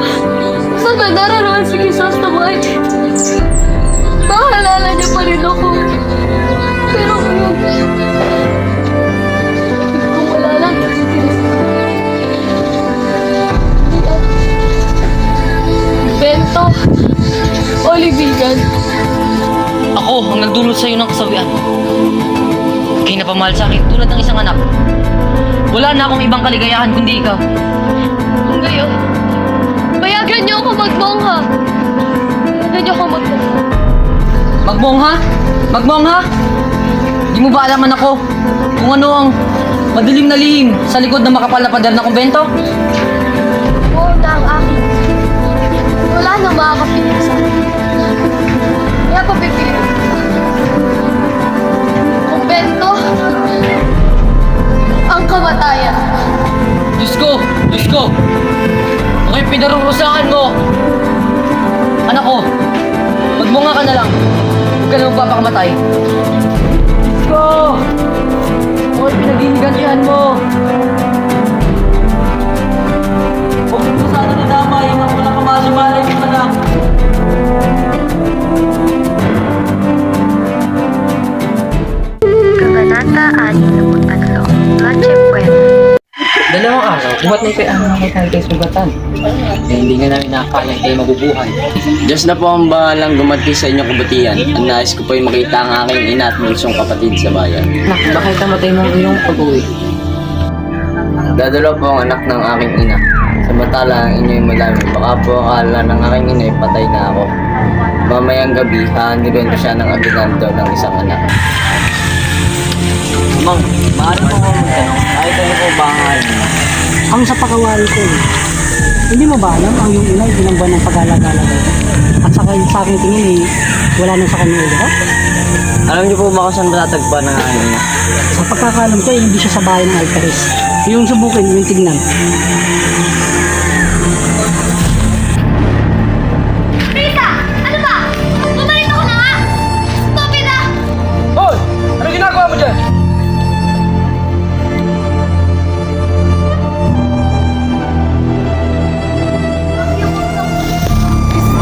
saan na nararawan si Crisostomo ay mahalala niya pa rin ako. Pero ngayon, kung wala lang si Crisostomo, Bento o Libigan.
Ako ang nagdulot sa iyo ng kasawian. Kay napamahal sa akin tulad ng isang anak. Wala na akong ibang kaligayahan kundi ikaw.
Kung gayon, payagan niyo ako magmongha. Payagan niyo ako magmongha.
Magmongha? Magmongha? Di mo ba alaman ako kung ano ang madilim na lihim sa likod ng makapal na pader na kumbento?
Oo na ang akin. Wala nang makakapiling sa akin. Kaya papipili. Kumbento ang kamatayan.
Diyos ko! Ako'y pinarurusahan mo! Anak ko, magmungha ka na lang. Huwag ka na magpapakamatay. Diyos ko! Ako'y pinaghihigantihan mo. Huwag mo sana nadamay ang walang pamasimalay ng anak.
Buhat may kaya ang nakakaya kayo sugatan. Eh, hindi nga namin nakakaya kayo mabubuhay.
Diyos na po ang bahalang gumatis sa inyong kabutihan. Ang nais ko po ay makita ang aking ina at bunsong kapatid sa bayan.
Nak, bakit namatay mo ang iyong pag-uwi?
Dadalo po ang anak ng aking ina. Samantala ang inyo'y malami. Baka po akala ng aking ina ay patay na ako. Mamayang gabi, hahandugan ko siya ng aginaldo ng isang anak.
Mang, maaari po ko magtanong, kahit ano po ba ang alam mo? Ang sa pakawari ko hindi mo ba alam ang yung ina ay ilang buwan ng pag-alagala dito? At saka yung sa aking tingin wala na sa kanya ulo?
Alam niyo po ba kung saan matatagpuan ng aking ina?
Sa pagkakalam ko, hindi siya sa bahay ng Altares. Yung subukin, yung tignan.
Rita! Ano ba? Bumalik ako na nga! Stupid ah!
Hoy! Ano ginagawa mo dyan?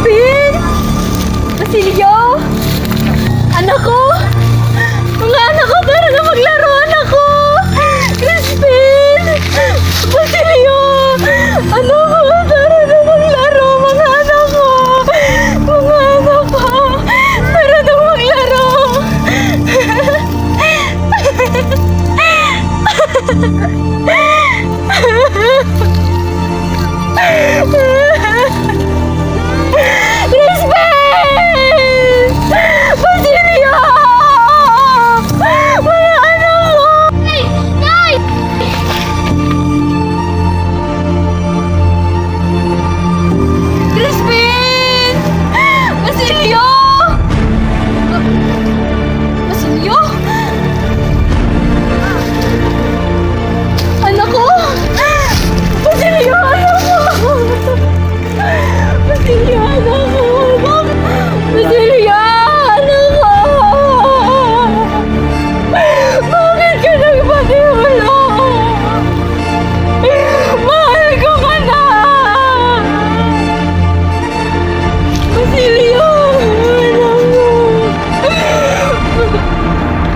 Crispin! Basilio! Anak ko! Mga anak ko, tara na maglaruan ako! Crispin! Basilio! Anak ko, tara na maglaro! Mga anak ko! Mga anak ko! Tara na maglaro! Crispin! Basilio! Mga anak ko!
Nay! Nay!
Crispin! Basilio! Basilio? Anak ko! Basilio, anak ko! Basilio, anak ko! Basilio, anak ko! Bakit ka nagpatiwala? Mahal ko ka na! Basilio! Anak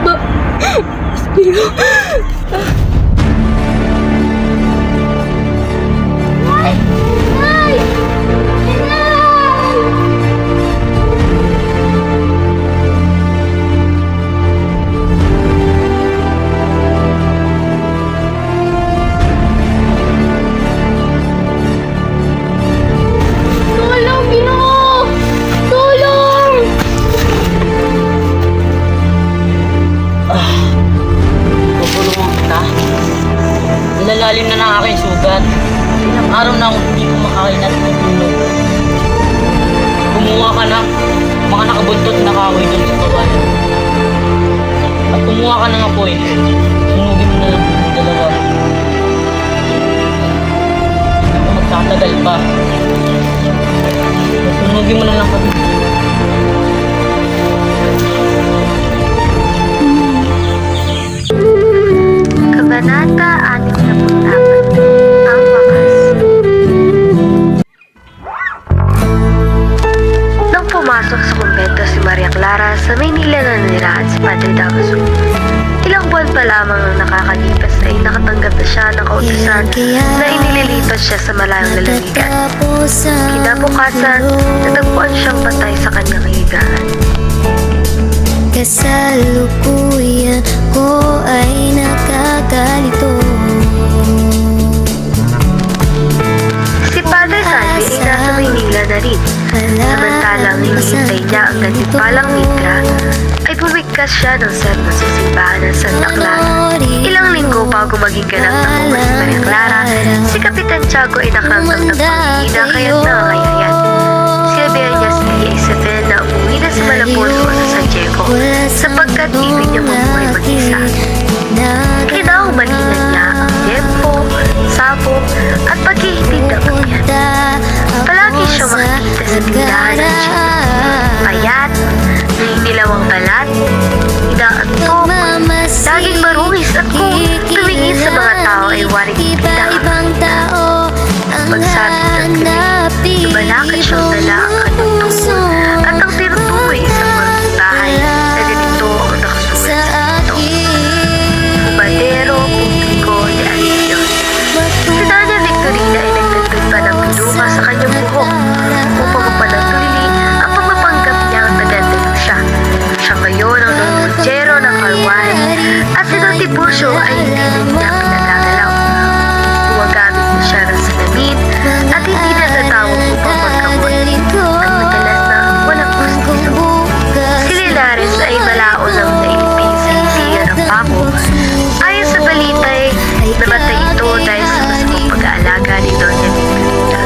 ko! Basilio!
Nay! Nay! Nay! Tulong, Ginoo! Tulong!
Tutulungan kita. Nalalalim na ng aking sugat. Ilang araw na akong hindi kumakain at natulog. Kumuha ka ng mga nakabuntot na kahoy doon sa kawalan. At kumuha ka ng apoy. Sunugin mo na lang yung dalawa. Hindi ka magtatagal pa. Sunugin mo na lang kami.
Kabanata 64. Ang wakas. Nang pumasok sa kumbento si Maria Clara sa Maynila na nirahan si Padre Damaso, ilang buwan pa lamang ang nakakalipas ay nakatanggap na siya ng kautusan na inililipat siya sa malayong lalawigan. Kinabukasan, natagpuan siyang patay sa kanyang higaan.
Kasalukuyan ko ay nakakalito.
Si Padre Sandy ay nasa Maynila na rin. Samantalang hinihintay niya ang gantimpalang mitra, ay bumigkas siya ng sermon sa simbahan ng Santa Clara. Ilang linggo bago maging ganap na buwan si Maria Clara, si Kapitan Tiago ay nakaramdam ng panghihina kaya't nangangayayat. Sinabihan niya si Isabel na umuwi na sa Malapos o sa San Diego sapagkat ibig niya mabuhay mag-isa. Kinahumalingan niya ang tempo, sabog at paghihintid ng pagyan. Palagi siyang makikita sa tindahan ng jeep. Payat, nahihilawang balat, inaantok, laging marungis at kung tumingin sa mga tao ay waring itindahan. Pagsabi ng gabi, lumalakad siyang dala ang kanyang tungo at ang tinutukoy isang maging bahay na ganito ang nakasulat sa ito. Hubad pilit niya pinagagalaw. Gumagamit na siya ng salamin at hindi natatawag upang magkamot at madalas na walang gusto. Si Linares ay malaon ng naipin sa hisiya ng pako. Ayon sa balita ay namatay ito dahil sa masamang pag-aalaga ni Doña Nicolita.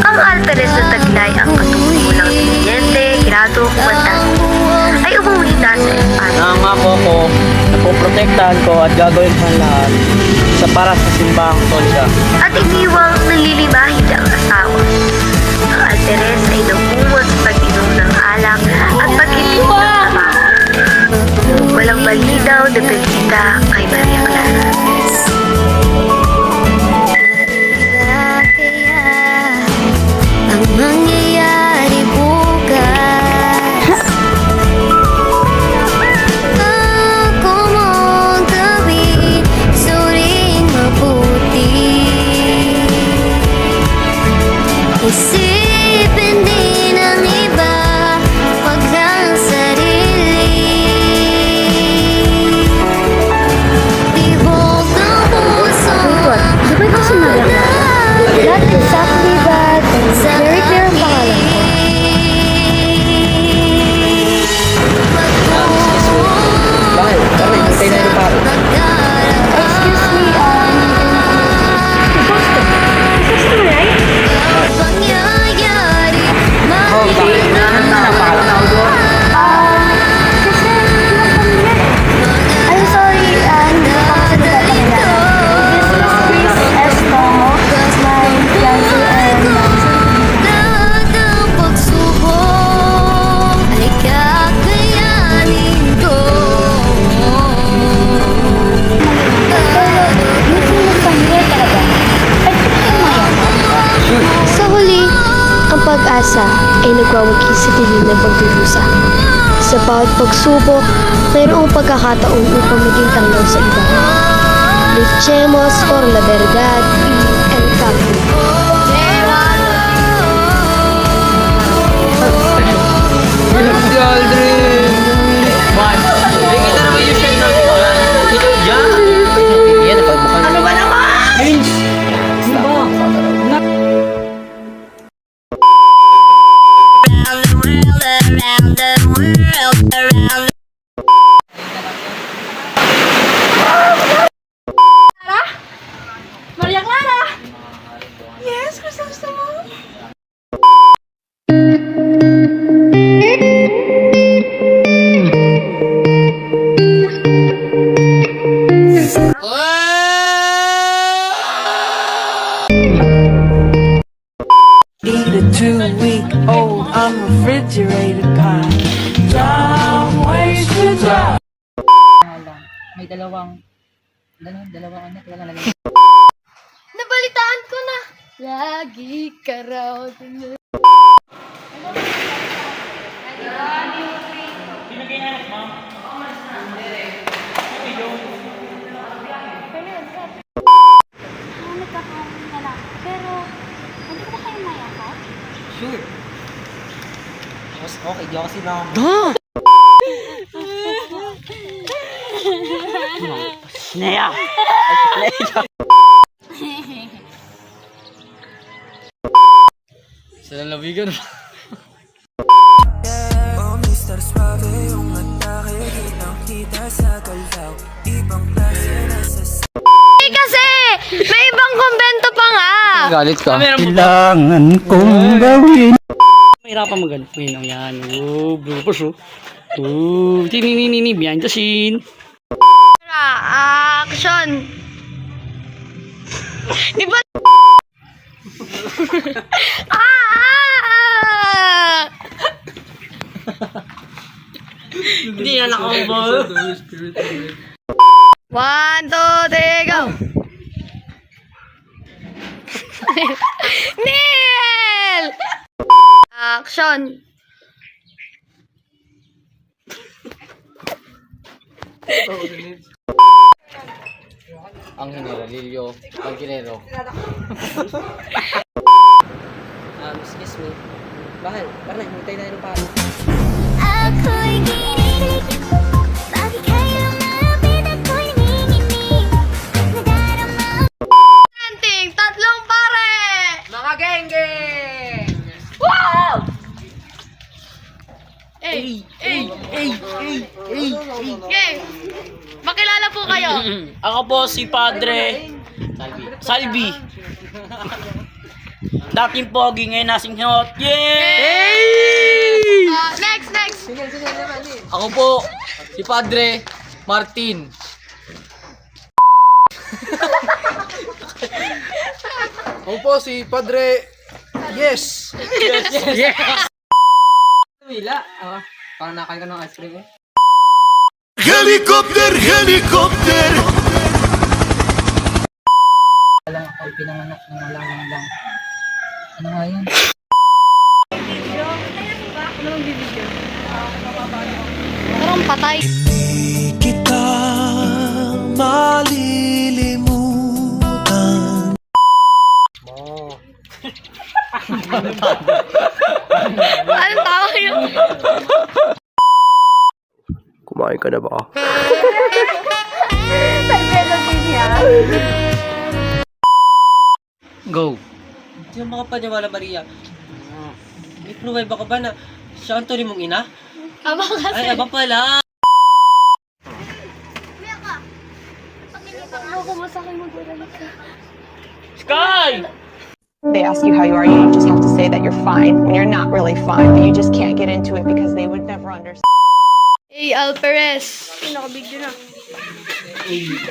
Ang Alperes na taglay ang katutulong teniente, grado, kumandan ay umuwi na sa Espanya.
Nangako ko na poprotektahan ko at gagawin ko ang lahat sa para sa simbahang tolda.
At iniwang nalilimahid ang asawa. Ang Alperes ay nabuwag sa pag-inom ng alak at pag-itim ng trabaho. Walang malinaw na balita kay Maria Clara.
Kaya ang mangyayari bukas ako mong gawin suring mabuti. Isipin din ang iba, wag lang sarili. Tibok ng puso
Di ba ito si Maria Clara? Not exactly, but very clear ang pangalan ko.
Bakit? Bakit? Hintay na yung paro.
Excuse me, Gusto mo, right?
Pangyayari
Oh, bakit? Napakala na ako doon.
Kasi, I'm sorry, hindi ko kasi nagpapakilala. This is Chris Escomo, my fiancé and
lahat ng pagsubok ay kakayanin ko.
Sa huli, ang pag-asa ay nagwawagi sa dilim ng pagdurusa. Sa bawat pagsubok, mayroong pagkakataon upang maging tanglaw sa iba. Luchemos por la verdad y el cambio.
Si Aldrin! Hindi kita naman yung shirt namin. Yan! Yan, napagbukan. Ano ba naman?
Maria Clara! Yes, gusto mo?
Eat a 2-week-old unrefrigerated pie. Dumb ways to die.
May dalawang anak, wala lang.
Nabalitaan ko na! Lagi ka raw.
Nagkakaroon na lang. Pero, hindi ko ba kayo mayakap?
Sure. Okay, di ako kasi na...
Nea!
Sila labigan ba?
Oh, Mr. Suave, yung atake, kitang-kita sa galaw. Ibang klase na sa
Kasi, may ibang kumbento pa nga!
Galit ka.
kailangan kong gawin.
Mahirapan mag-ganap ngayon. Yan. Oh, bloopers oh. Oh, tininini, behind the scene.
Action! Di ba?
Hindi na nakambo.
1, 2, 3, go! Neil! Action!
Ang Generalillo, ang Ginero. Excuse me. Bakit? Parang hintay na yung paro.
Ako'y ginilig, bakit kailangan ako'y nangingin
Ako po si Padre Salvi. Dating pogi ngayon nasing hot. Yay!
Next!
Ako po, si Padre Martin.
Ako po si Padre Yes.
Wala. Parang nakain ka ng ice cream eh.
Helicopter, helicopter.
Lang ako pinanganak ng malamang lang. Ano nga yan?
Parang patay.
Hindi kita malilimutan.
Anong tao yun?
Kumain ka na ba?
Go. Hindi mo makapaniwala, Maria. May pruweba ka ba na siya ang tuloy mong ina?
Aba kasi.
Ay, aba pala.
Ako masakay mag-alala ka.
Sky!
They ask you how you are, you just have to say that you're fine when you're not really fine, but you just can't get into it because they would never understand.
Hey, Alperes. Nakabigyo na.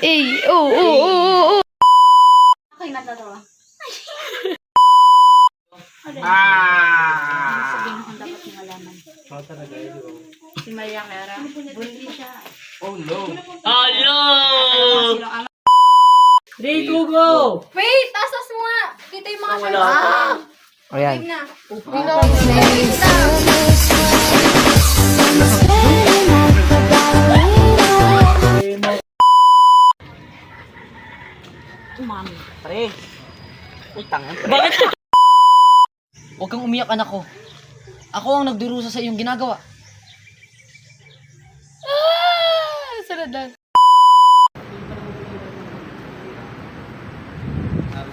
Hey, oo. Okay na to. Si Maria Clara. Bunti siya.
Hello! 3, 2, go!
Wait, tasas mo nga. Kita yung mga
Wala
shirts.
pa.
Ayan.
Wait na.
Pre. Utang yan, pre. Bakit?
Huwag kang umiyak, anak ko. Ako ang nagdurusa sa iyong ginagawa.
Sarad lang.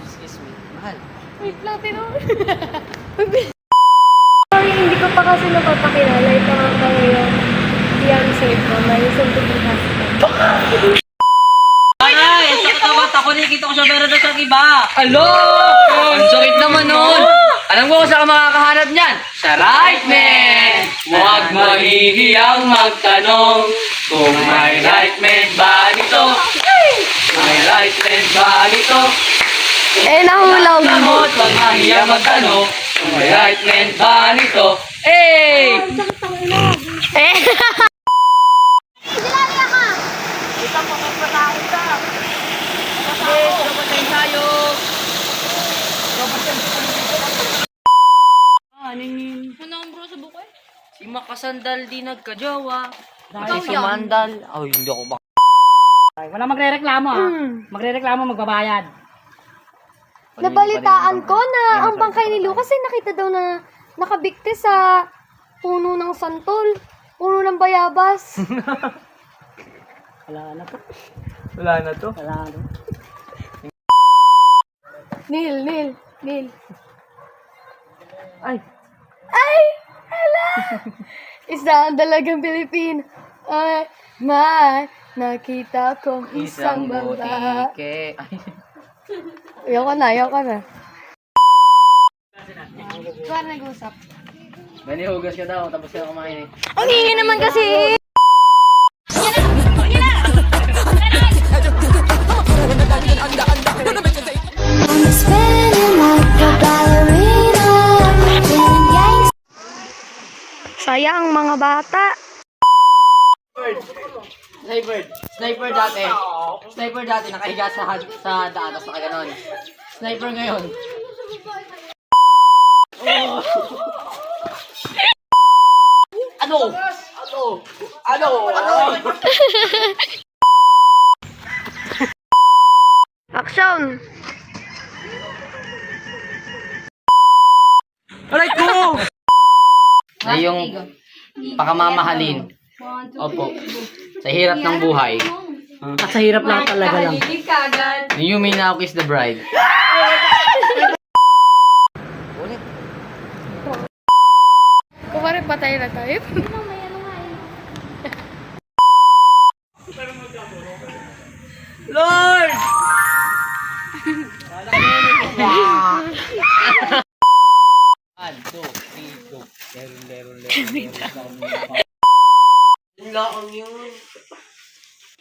Excuse me. Mahal.
Wait lang, Sorry, hindi ko pa kasi napapakilala. Ito nga pala yung fiancé ko. May something to husband.
Ay! Sakit naman ako. Nakikita ko siya pero sa iba. Alo! Ang sakit naman nun. Alam ko kung saan ka makakahanap niyan. Sa right man! Huwag mahihiyang magtanong kung may right man ba nito. Kung may right man ba nito.
Nahulog.
Huwag mahihiyang magtanong kung may right man ba nito. Hey!
Ano ang bro sa buko eh?
Si Makasandal di nagkajowa.
Ikaw
Si
yan.
Mandal. Ay, hindi ako baka.
Wala magre-reklamo Magre-reklamo, magbabayad.
Nabalitaan ko na ang bangkay ni Lucas ay nakita daw na nakabikti sa puno ng santol. Puno ng bayabas.
Wala na to.
Wala na to.
Wala na.
Neil.
Ay.
Hala! Isa ang dalagang Pilipino. Ay, may nakita kong isang babae. Ayoko na. Tuwar nag-usap.
Bani, hugas ka daw, tapos ka kumain eh.
Ang ingay naman kasi! Sayang mga bata.
Sniper dati nakahiga sa daan tapos nakaganon. Sniper ngayon. Ano?
Action!
Aray ko! Na yung pakamamahalin. Opo. Sa hirap ng buhay.
At sa hirap lang talaga lang.
You may now kiss the bride.
Kumari patay na tayo.
Lord! One, two, three, go. Leron.
Wala kang yun.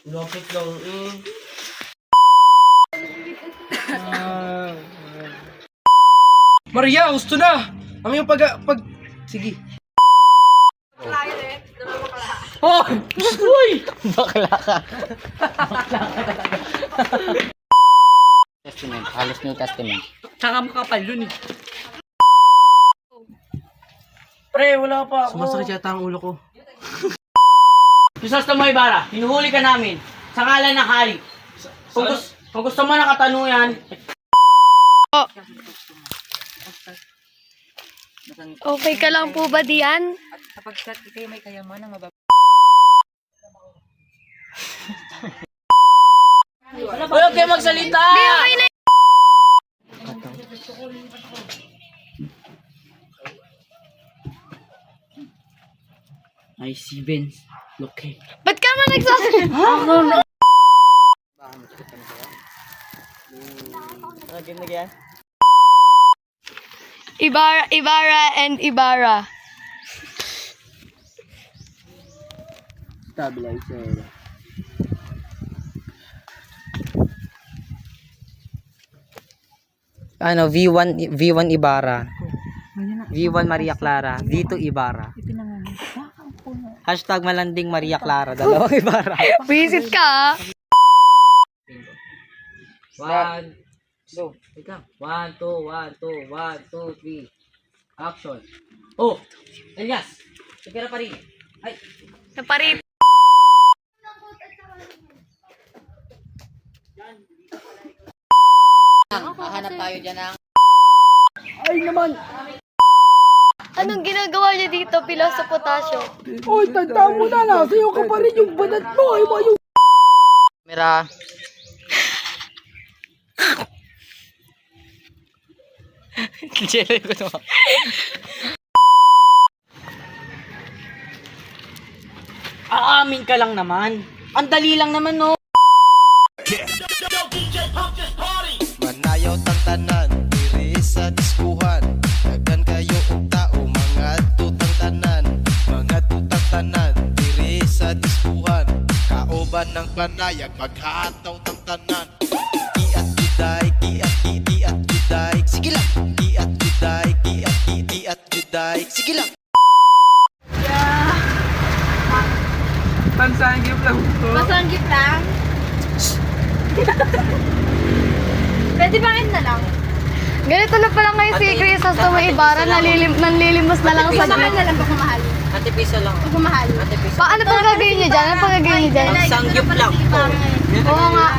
Lapit lang eh.
Maria, gusto na! Ang iyong Sige.
Oh! Uy! Bakla ka. Testament. Halos New Testament.
Tsaka makapal yun eh.
Pre, wala pa ako. Sumasakit yata ang ulo ko.
Crisostomo Ibarra, hinuhuli ka namin sa ngalan ng hari. Kung gusto mo na katanungan,
Okay ka lang po ba diyan?
Kapagkat kayo may kayamanan,
huwag kayo magsalita!
Okay na.
Ay, si Vince. Okay.
Ba't ka naman nagsasalita? Ibarra and Ibarra.
Stabilizer.
Ano, V1 Ibarra. V1 Maria Clara. V2 Ibarra. Hashtag malanding Maria Clara. Dalawang Ibarra.
Visit ka.
One, go. Wait lang. 1, 2, 1, 2, 1, 2, 3. Action. Oh, Elias. Tira pa rin. Ay.
Naparit.
Hahanap tayo dyan ng...
Ay naman!
Anong ginagawa niya dito, Pilos sa potasyo?
Uy, tanda mo na lang. Sa'yo ka pa rin yung banat mo. Ay mo yung...
Camera. Jelly ko naman.
Aamin ka lang naman. Ang dali lang naman, no?
Manayaw tang tanan, diri sa diskuhan. Daghan kayo og tao, mga tutang tanan. Mga tutang tanan, diri sa diskuhan. Kaoban ng panayag, maghataw tang tanan. Iat juday, iat juday. Sige lang. Iat juday, iat juday. Sige lang.
Pansanggip lang to.
Masanggip lang. Pwede ba na lang?
Ganito na pala ngayon si Crisostomo Ibarra, nanlilimos na lang sa
Pagmamahal na lang pagmamahal.
Ate piso lang.
Pagmamahal.
Ate piso.
Paano pang gagawin niyo dyan? Ano pang gagawin niyo dyan?
Sangyup lang po.
Oo nga.